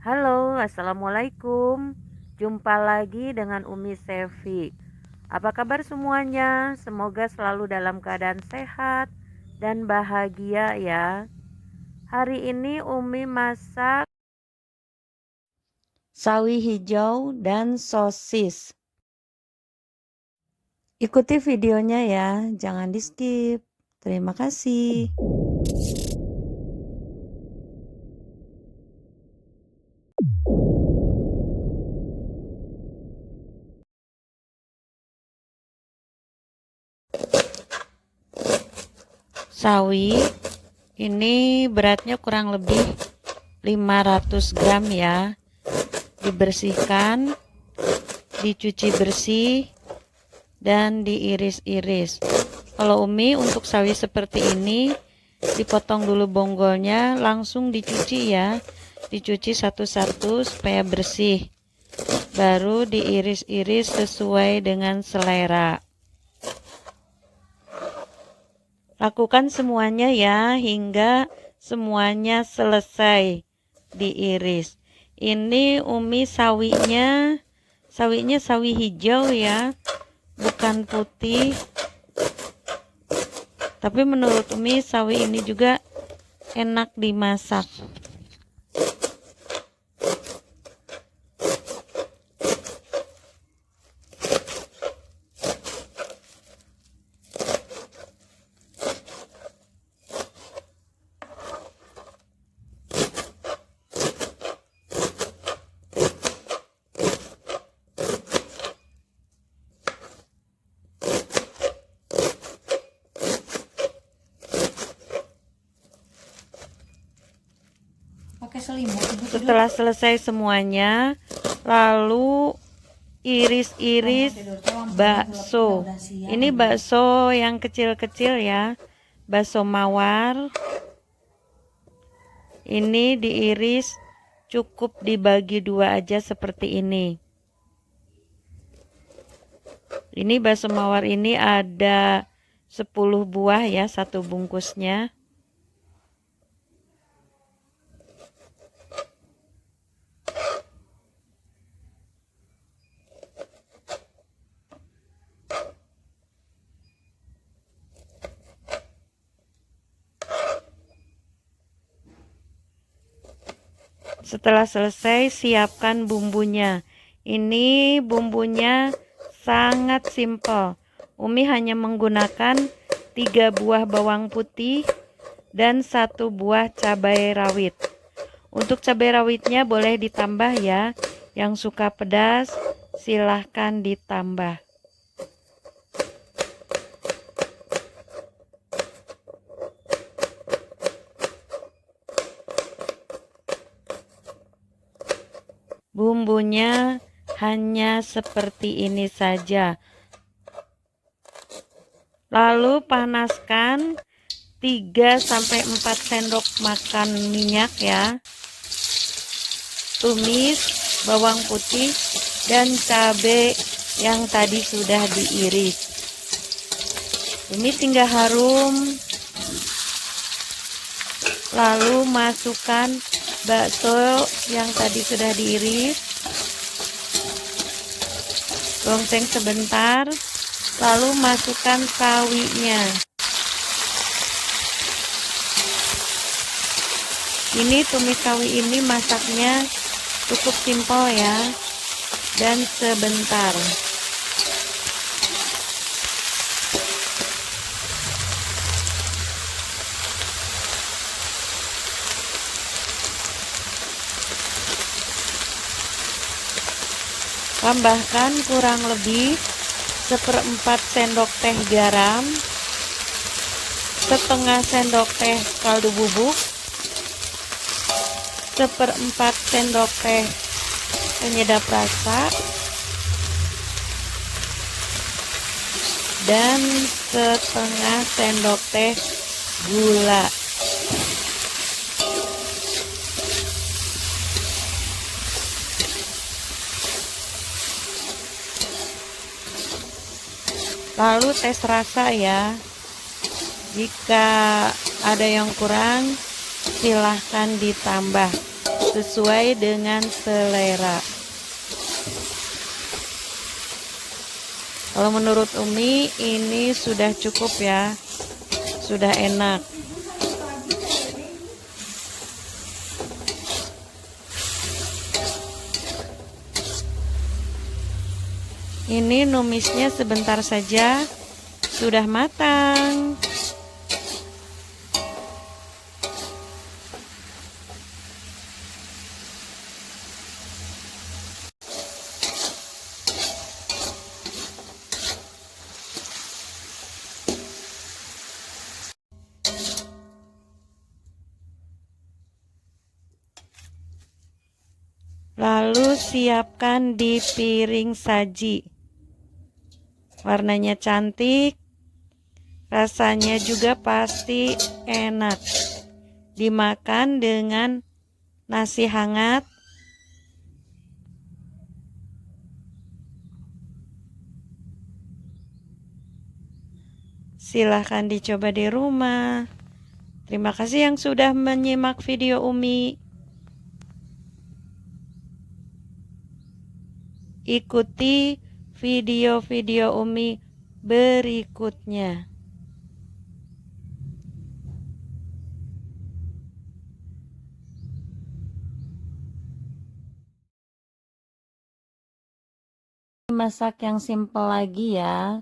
Halo, assalamualaikum. Jumpa lagi dengan Umi Sevi. Apa kabar semuanya? Semoga selalu dalam keadaan sehat dan bahagia ya. Hari ini Umi masak sawi hijau dan sosis. Ikuti videonya ya, jangan di skip. Terima kasih. Sawi ini beratnya kurang lebih 500 gram ya. Dibersihkan, dicuci bersih, dan diiris-iris. Kalau Umi untuk sawi seperti ini dipotong dulu bonggolnya, langsung dicuci ya. Dicuci satu-satu supaya bersih. Baru diiris-iris sesuai dengan selera. Lakukan semuanya ya hingga semuanya selesai diiris. Ini Umi sawinya sawi hijau ya, bukan putih. Tapi menurut Umi sawi ini juga enak dimasak. Pakai selimut. Setelah selesai semuanya, lalu iris-iris bakso. Ini bakso yang kecil-kecil ya, bakso mawar. Ini diiris cukup dibagi dua aja seperti ini. Ini bakso mawar ini ada 10 buah ya, satu bungkusnya. Setelah selesai, siapkan bumbunya. Ini bumbunya sangat simpel. Umi hanya menggunakan 3 buah bawang putih dan 1 buah cabai rawit. Untuk cabai rawitnya boleh ditambah ya. Yang suka pedas silahkan ditambah. Bumbunya hanya seperti ini saja. Lalu panaskan 3-4 sendok makan minyak ya. Tumis bawang putih dan cabai yang tadi sudah diiris. Tumis hingga harum. Lalu masukkan bakso yang tadi sudah diiris, gongseng sebentar, lalu masukkan sawinya. Ini tumis sawi ini masaknya cukup simpel ya, dan sebentar. Tambahkan kurang lebih 1/4 sendok teh garam, setengah sendok teh kaldu bubuk, 1/4 sendok teh penyedap rasa, dan setengah sendok teh gula. Lalu tes rasa ya, jika ada yang kurang silahkan ditambah. sesuai dengan selera. Kalau menurut Umi ini sudah cukup ya, sudah enak. Ini numisnya sebentar saja sudah matang. Lalu siapkan di piring saji. Warnanya cantik, rasanya juga pasti enak. Dimakan dengan nasi hangat. Silahkan dicoba di rumah. Terima kasih yang sudah menyimak video Umi. Ikuti video-video Umi berikutnya. Masak yang simpel lagi ya.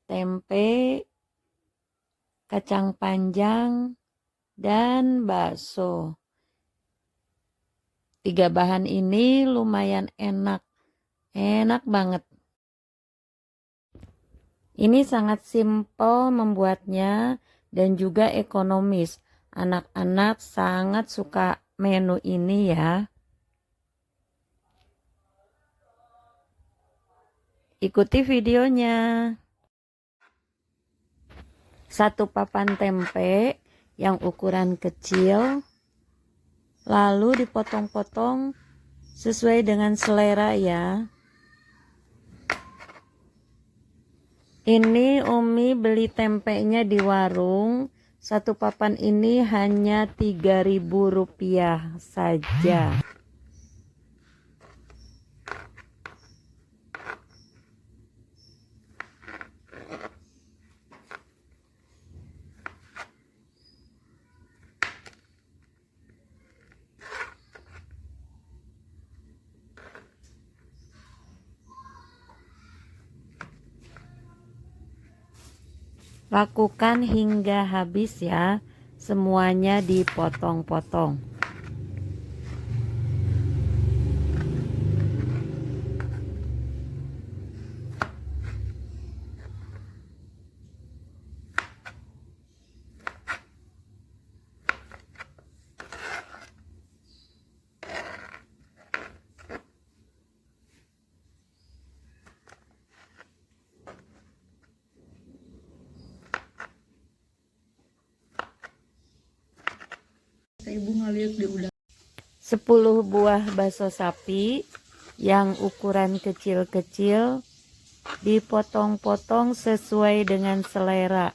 Tempe, kacang panjang, dan bakso. 3 bahan ini lumayan enak. Enak banget. Ini sangat simpel membuatnya dan juga ekonomis. Anak-anak sangat suka menu ini ya. Ikuti videonya. 1 papan tempe yang ukuran kecil, lalu dipotong-potong sesuai dengan selera ya. Ini Umi beli tempenya di warung. 1 papan ini hanya Rp3.000 saja. Lakukan hingga habis ya, semuanya dipotong-potong. Ibu ngeliat dia udah 10 buah bakso sapi yang ukuran kecil-kecil dipotong-potong sesuai dengan selera.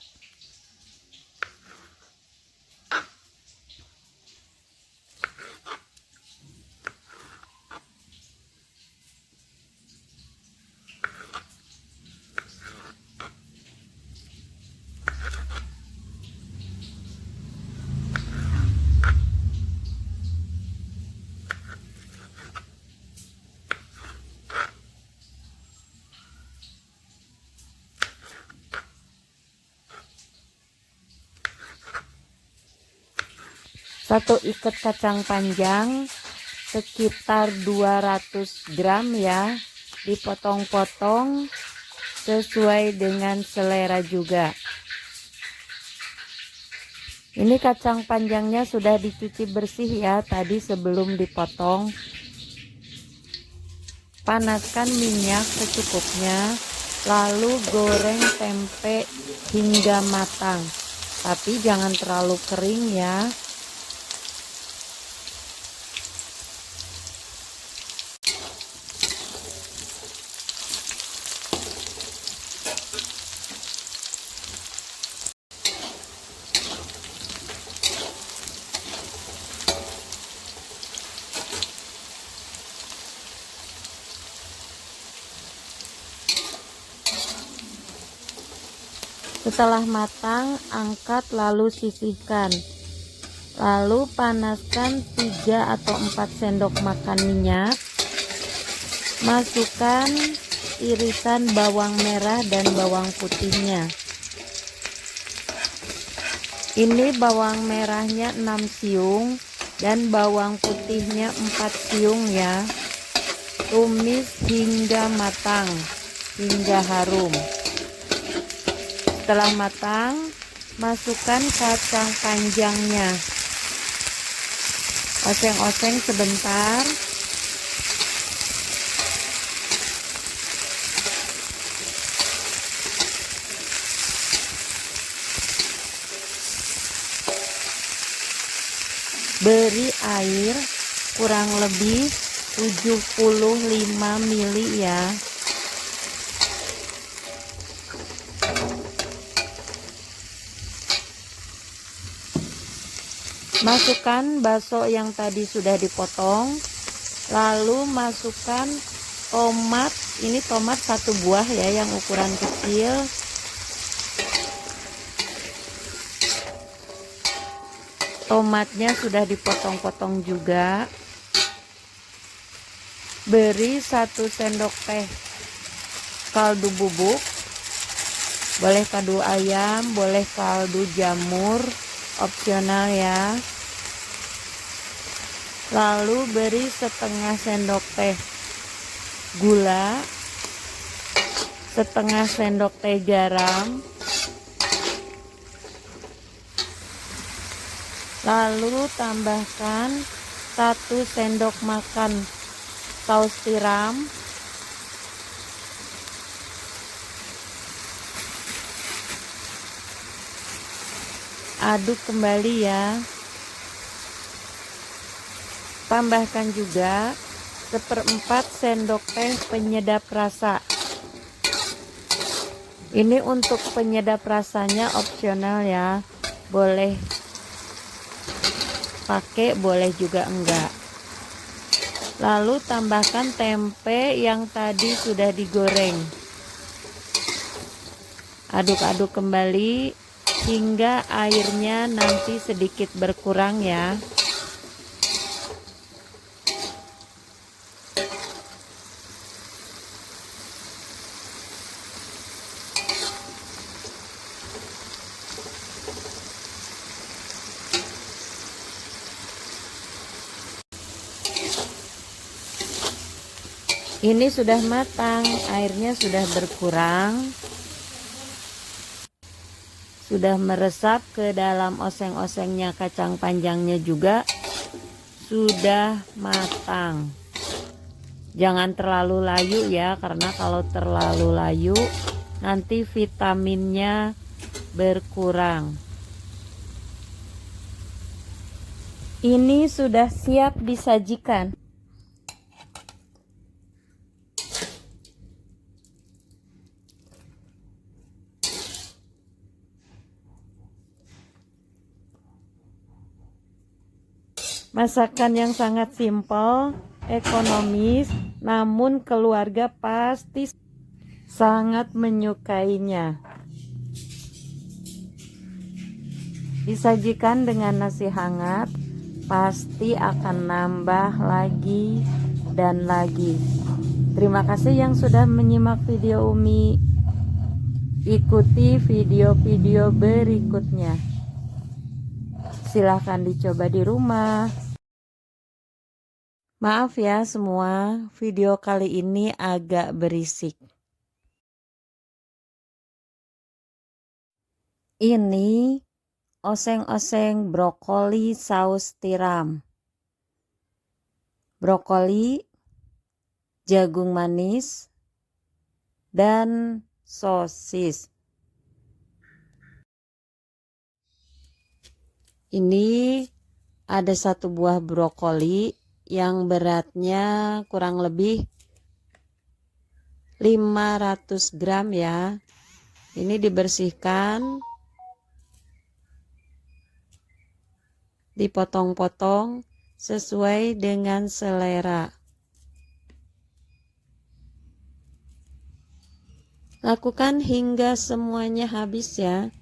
Satu ikat kacang panjang sekitar 200 gram ya, dipotong-potong sesuai dengan selera juga. Ini kacang panjangnya sudah dicuci bersih ya tadi sebelum dipotong. Panaskan minyak secukupnya, lalu goreng tempe hingga matang, tapi jangan terlalu kering ya. Setelah matang, angkat lalu sisihkan. Lalu panaskan 3 atau 4 sendok makan minyak. Masukkan irisan bawang merah dan bawang putihnya. Ini bawang merahnya 6 siung dan bawang putihnya 4 siung ya. Tumis hingga matang, hingga harum. Setelah matang, masukkan kacang panjangnya. Oseng-oseng sebentar. Beri air kurang lebih 75 ml ya. Masukkan bakso yang tadi sudah dipotong. Lalu masukkan tomat. Ini tomat 1 buah ya, yang ukuran kecil. Tomatnya sudah dipotong-potong juga. Beri 1 sendok teh kaldu bubuk. Boleh kaldu ayam, boleh kaldu jamur, opsional ya. Lalu beri setengah sendok teh gula, setengah sendok teh garam. Lalu tambahkan 1 sendok makan saus tiram. Aduk kembali ya. Tambahkan juga 1/4 sendok teh penyedap rasa. Ini untuk penyedap rasanya opsional ya. Boleh pakai, boleh juga enggak. Lalu tambahkan tempe yang tadi sudah digoreng. Aduk-aduk kembali hingga airnya nanti sedikit berkurang ya. Ini sudah matang, airnya sudah berkurang, sudah meresap ke dalam oseng-osengnya, kacang panjangnya juga sudah matang. Jangan terlalu layu ya, karena kalau terlalu layu nanti vitaminnya berkurang. Ini sudah siap disajikan. Masakan yang sangat simpel, ekonomis, namun keluarga pasti sangat menyukainya. Disajikan dengan nasi hangat, pasti akan nambah lagi dan lagi. Terima kasih yang sudah menyimak video Umi. Ikuti video-video berikutnya. Silahkan dicoba di rumah. Maaf ya semua, video kali ini agak berisik. Ini oseng-oseng brokoli saus tiram. Brokoli, jagung manis, dan sosis. Ini ada 1 buah brokoli yang beratnya kurang lebih 500 gram ya. Ini dibersihkan, dipotong-potong sesuai dengan selera. Lakukan hingga semuanya habis ya.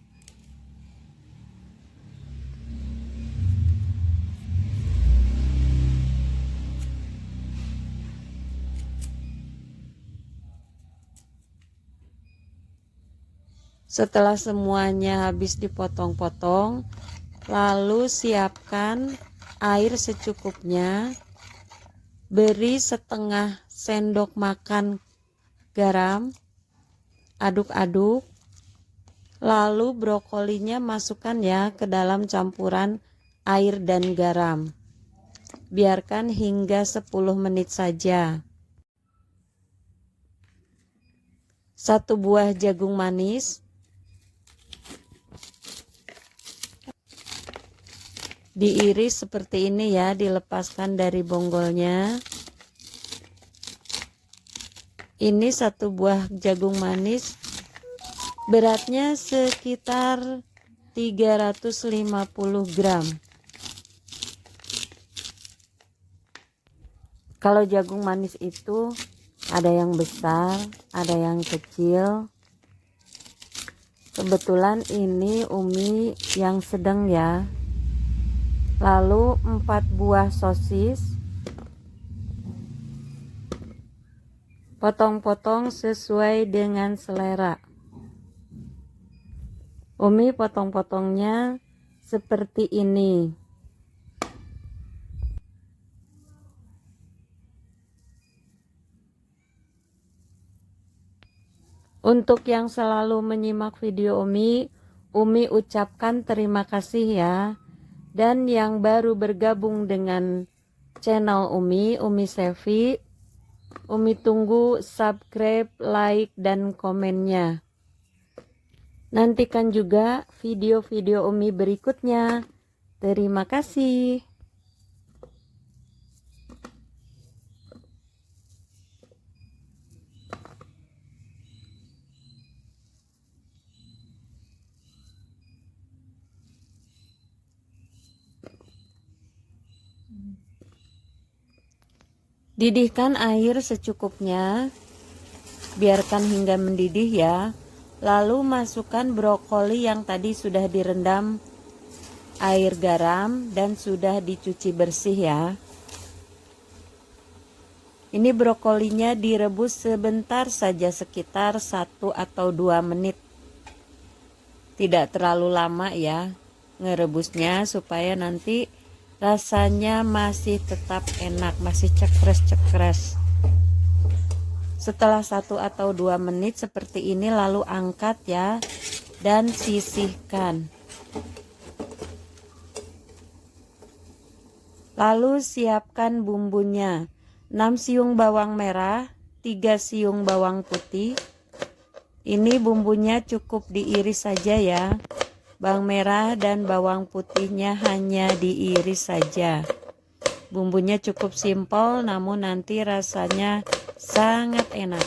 Setelah semuanya habis dipotong-potong, lalu siapkan air secukupnya. Beri setengah sendok makan garam, aduk-aduk. Lalu brokolinya masukkan ya ke dalam campuran air dan garam. Biarkan hingga 10 menit saja. 1 buah jagung manis diiris seperti ini ya, dilepaskan dari bonggolnya. Ini 1 buah jagung manis, beratnya sekitar 350 gram. Kalau jagung manis itu ada yang besar, ada yang kecil. Kebetulan ini Umi yang sedang ya. Lalu 4 buah sosis, potong-potong sesuai dengan selera. Umi potong-potongnya seperti ini. Untuk yang selalu menyimak video Umi ucapkan terima kasih ya. Dan yang baru bergabung dengan channel Umi Sevi, Umi tunggu subscribe, like, dan komennya. Nantikan juga video-video Umi berikutnya. Terima kasih. Didihkan air secukupnya, biarkan hingga mendidih ya. Lalu masukkan brokoli yang tadi sudah direndam air garam dan sudah dicuci bersih ya. Ini brokolinya direbus sebentar saja, sekitar 1 atau 2 menit. Tidak terlalu lama ya ngerebusnya, supaya nanti rasanya masih tetap enak, masih cekres-cekres. Setelah 1 atau 2 menit seperti ini, lalu angkat ya dan sisihkan. Lalu siapkan bumbunya. 6 siung bawang merah, 3 siung bawang putih. Ini bumbunya cukup diiris saja ya. Bawang merah dan bawang putihnya hanya diiris saja. Bumbunya cukup simpel, namun nanti rasanya sangat enak.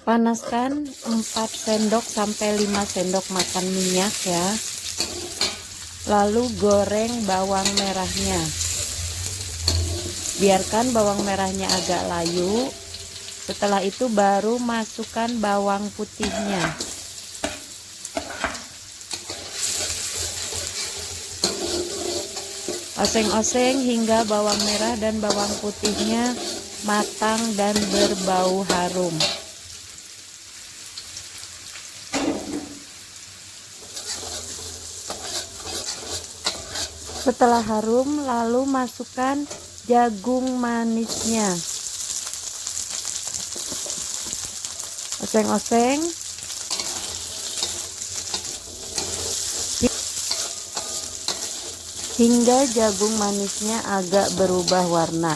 Panaskan 4 sendok sampai 5 sendok makan minyak ya. Lalu goreng bawang merahnya. Biarkan bawang merahnya agak layu. Setelah itu baru masukkan bawang putihnya. Oseng-oseng hingga bawang merah dan bawang putihnya matang dan berbau harum. Setelah harum, lalu masukkan jagung manisnya. Oseng-oseng hingga jagung manisnya agak berubah warna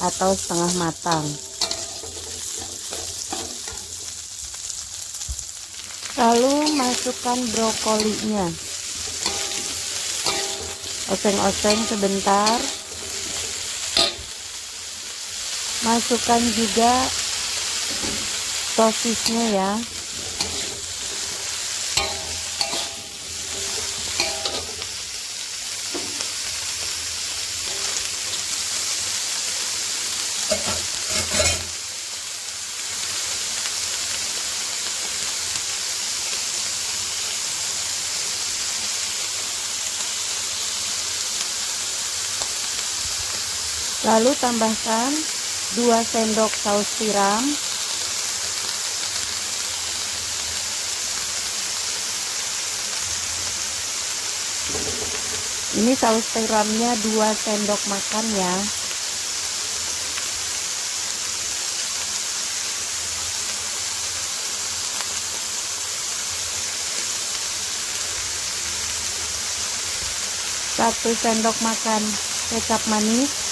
atau setengah matang. Lalu masukkan brokolinya. Oseng-oseng sebentar. Masukkan juga sosisnya ya. Lalu tambahkan 2 sendok saus tiram. Ini saus tiramnya 2 sendok makan ya. Satu sendok makan kecap manis.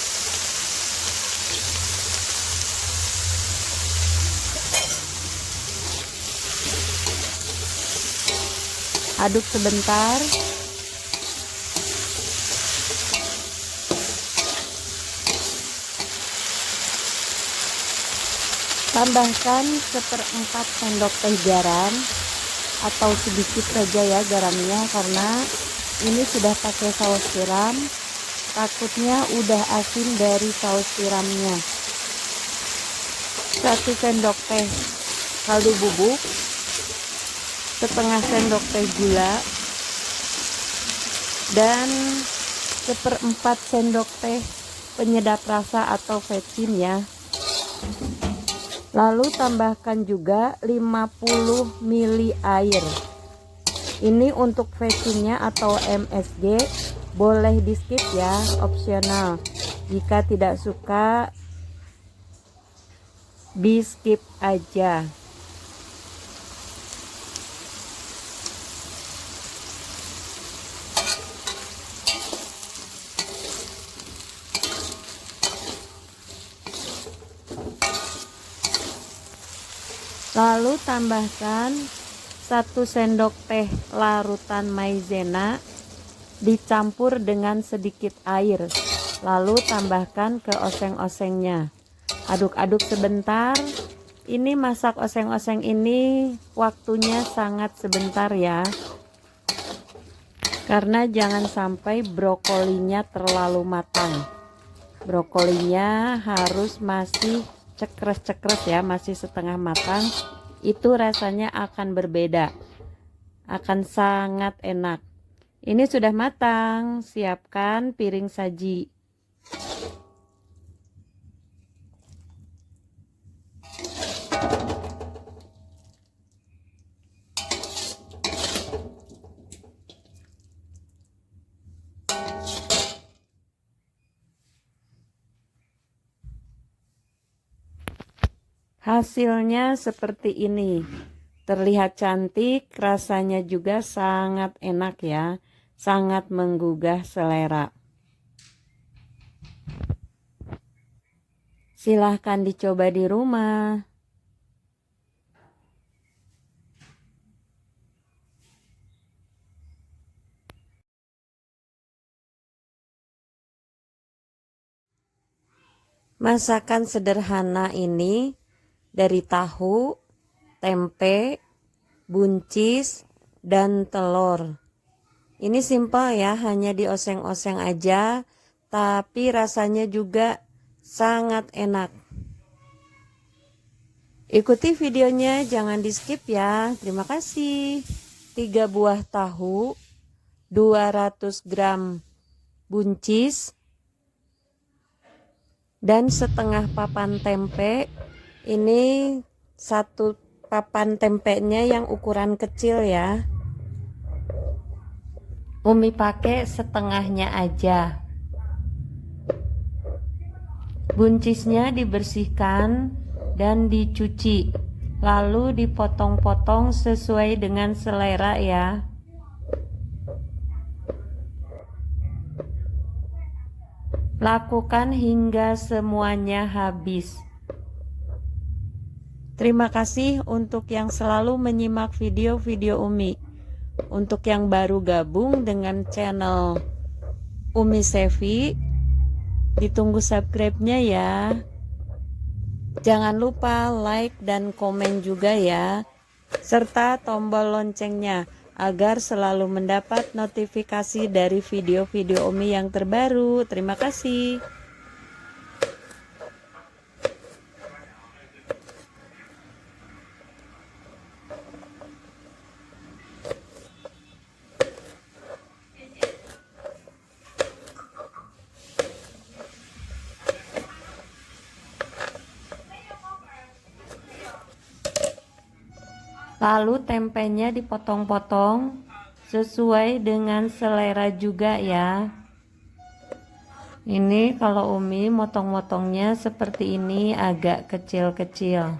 Aduk sebentar. Tambahkan 1/4 sendok teh garam atau sedikit saja ya garamnya, karena ini sudah pakai saus tiram, takutnya udah asin dari saus tiramnya. 1 sendok teh kaldu bubuk, setengah sendok teh gula, dan 1/4 sendok teh penyedap rasa atau vetsin ya. Lalu tambahkan juga 50 ml air. Ini untuk vetsinnya atau MSG, boleh di skip ya, opsional. Jika tidak suka, di skip aja. Lalu tambahkan 1 sendok teh larutan maizena dicampur dengan sedikit air. Lalu tambahkan ke oseng-osengnya. Aduk-aduk sebentar. Ini masak oseng-oseng ini waktunya sangat sebentar ya. Karena jangan sampai brokolinya terlalu matang. Brokolinya harus masih cekres-cekres ya, masih setengah matang. Itu rasanya akan berbeda, akan sangat enak. Ini sudah matang, siapkan piring saji. Hasilnya seperti ini. Terlihat cantik, rasanya juga sangat enak ya. Sangat menggugah selera. Silahkan dicoba di rumah. Masakan sederhana ini dari tahu, tempe, buncis, dan telur. Ini simpel ya, hanya dioseng-oseng aja, tapi rasanya juga sangat enak. Ikuti videonya, jangan di skip ya. Terima kasih. 3 buah tahu, 200 gram buncis, dan setengah papan tempe. Ini 1 papan tempenya yang ukuran kecil ya. Umi pakai setengahnya aja. Buncisnya dibersihkan dan dicuci, lalu dipotong-potong sesuai dengan selera ya. Lakukan hingga semuanya habis. Terima kasih untuk yang selalu menyimak video-video Umi. Untuk yang baru gabung dengan channel Umi Sevi, ditunggu subscribe-nya ya. Jangan lupa like dan komen juga ya, serta tombol loncengnya agar selalu mendapat notifikasi dari video-video Umi yang terbaru. Terima kasih. Lalu tempenya dipotong-potong sesuai dengan selera juga ya. Ini kalau Umi motong-motongnya seperti ini, agak kecil-kecil.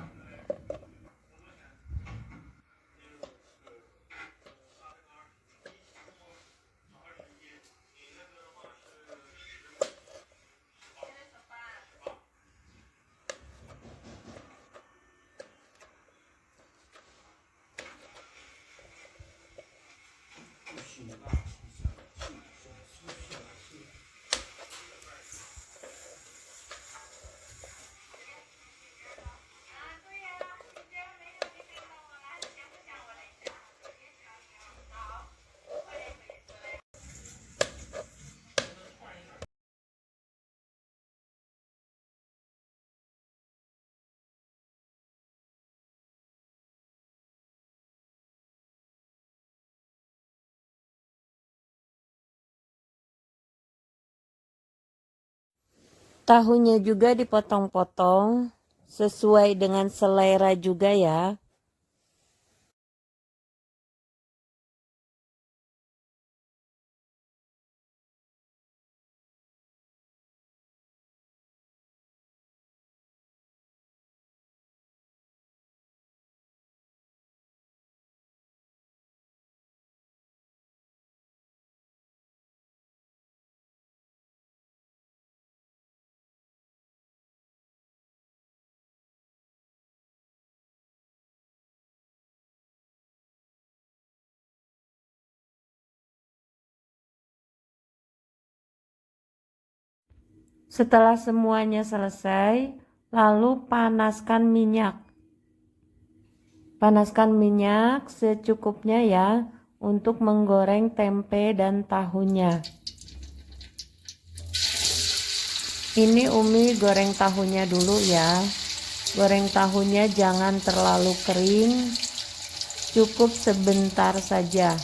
Tahunya juga dipotong-potong sesuai dengan selera juga ya. Setelah semuanya selesai, lalu panaskan minyak. Panaskan minyak secukupnya ya untuk menggoreng tempe dan tahunya. Ini Umi goreng tahunya dulu ya. Goreng tahunya jangan terlalu kering, cukup sebentar saja.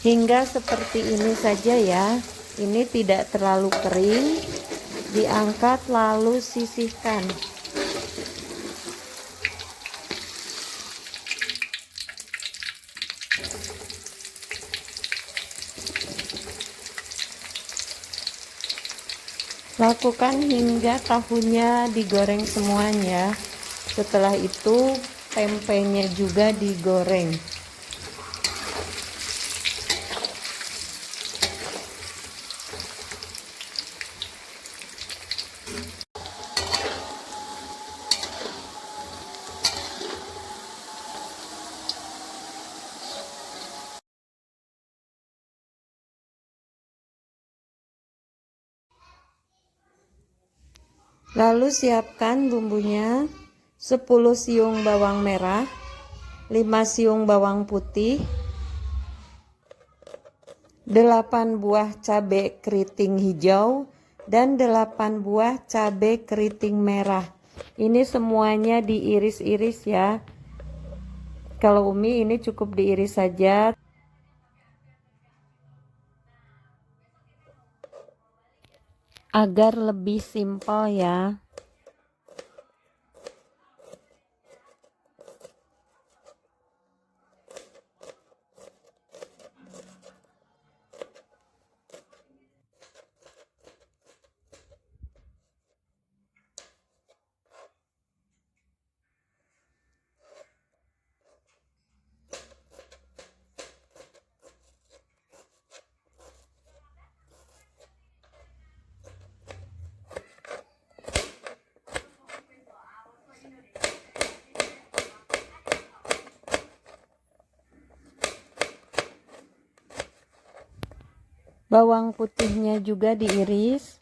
Hingga seperti ini saja ya. Ini tidak terlalu kering. Diangkat lalu sisihkan. Lakukan hingga tahunya digoreng semuanya. Setelah itu tempenya juga digoreng. Lalu siapkan bumbunya, 10 siung bawang merah, 5 siung bawang putih, 8 buah cabai keriting hijau, dan 8 buah cabai keriting merah. Ini semuanya diiris-iris ya. Kalau Umi ini cukup diiris saja. Agar lebih simpel ya. Bawang putihnya juga diiris.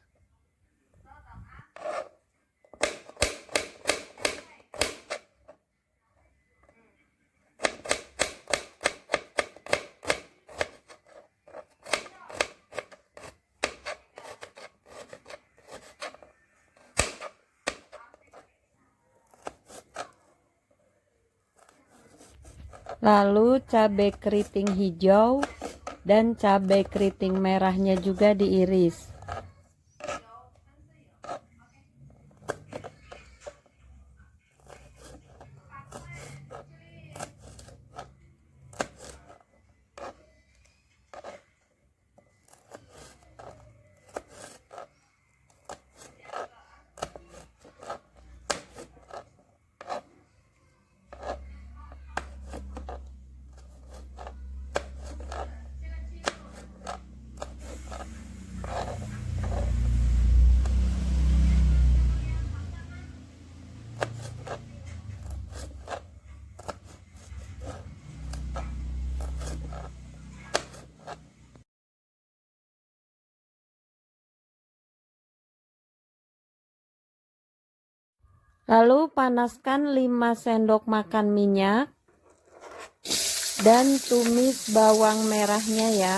Lalu cabai keriting hijau dan cabai keriting merahnya juga diiris. Lalu panaskan 5 sendok makan minyak dan tumis bawang merahnya ya.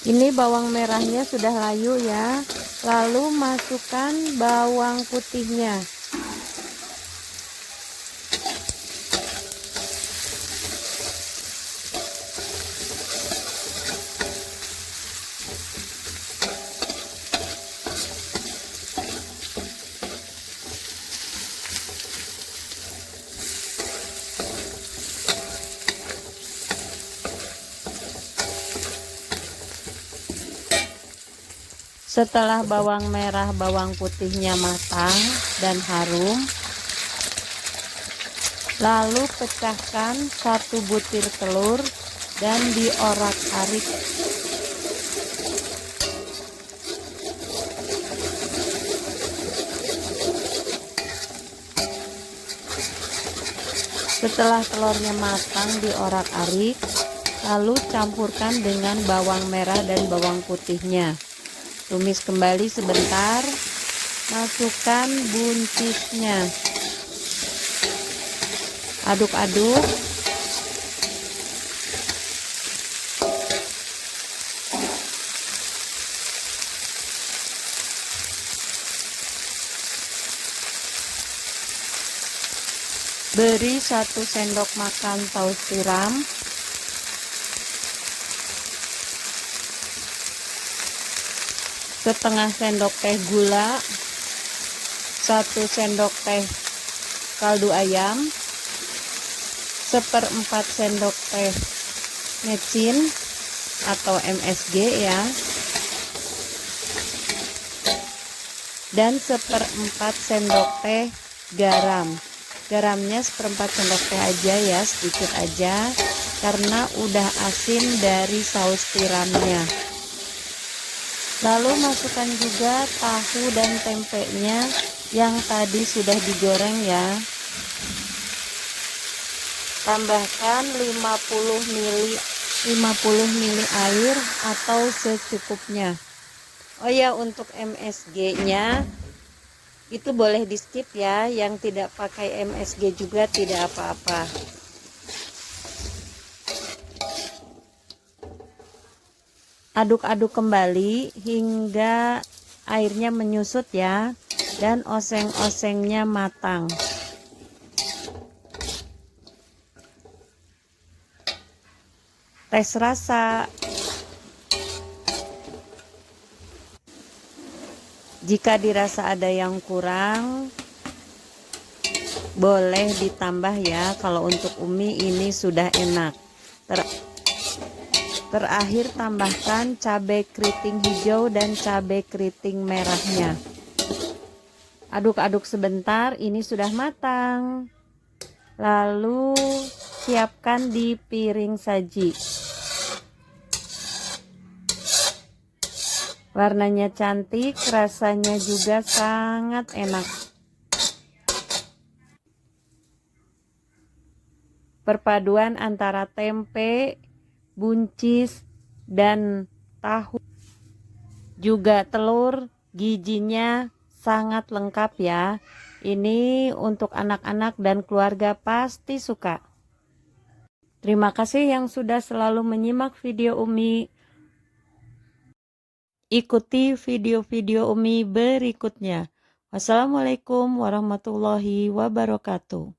Ini bawang merahnya sudah layu ya. Lalu masukkan bawang putihnya. Setelah bawang merah, bawang putihnya matang dan harum, lalu pecahkan 1 butir telur dan diorak-arik. Setelah telurnya matang diorak-arik, lalu campurkan dengan bawang merah dan bawang putihnya. Tumis kembali sebentar, masukkan buncisnya, aduk-aduk. Beri 1 sendok makan saus tiram. Setengah sendok teh gula, 1 sendok teh kaldu ayam, 1/4 sendok teh mecin atau MSG ya, dan 1/4 sendok teh garam. Garamnya 1/4 sendok teh aja ya, sedikit aja karena udah asin dari saus tiramnya. Lalu masukkan juga tahu dan tempenya yang tadi sudah digoreng ya. Tambahkan 50 ml air atau secukupnya. Oh ya, untuk MSG-nya itu boleh di skip ya, yang tidak pakai MSG juga tidak apa-apa. Aduk-aduk kembali hingga airnya menyusut ya, dan oseng-osengnya matang. Tes rasa. Jika dirasa ada yang kurang, boleh ditambah ya. Kalau untuk Umi ini sudah enak. Terakhir tambahkan cabai keriting hijau dan cabai keriting merahnya. Aduk-aduk sebentar, ini sudah matang. Lalu siapkan di piring saji. Warnanya cantik, rasanya juga sangat enak. Perpaduan antara tempe, buncis, dan tahu, juga telur, gizinya sangat lengkap ya. Ini untuk anak-anak dan keluarga pasti suka. Terima kasih yang sudah selalu menyimak video Umi. Ikuti video-video Umi berikutnya. Wassalamualaikum warahmatullahi wabarakatuh.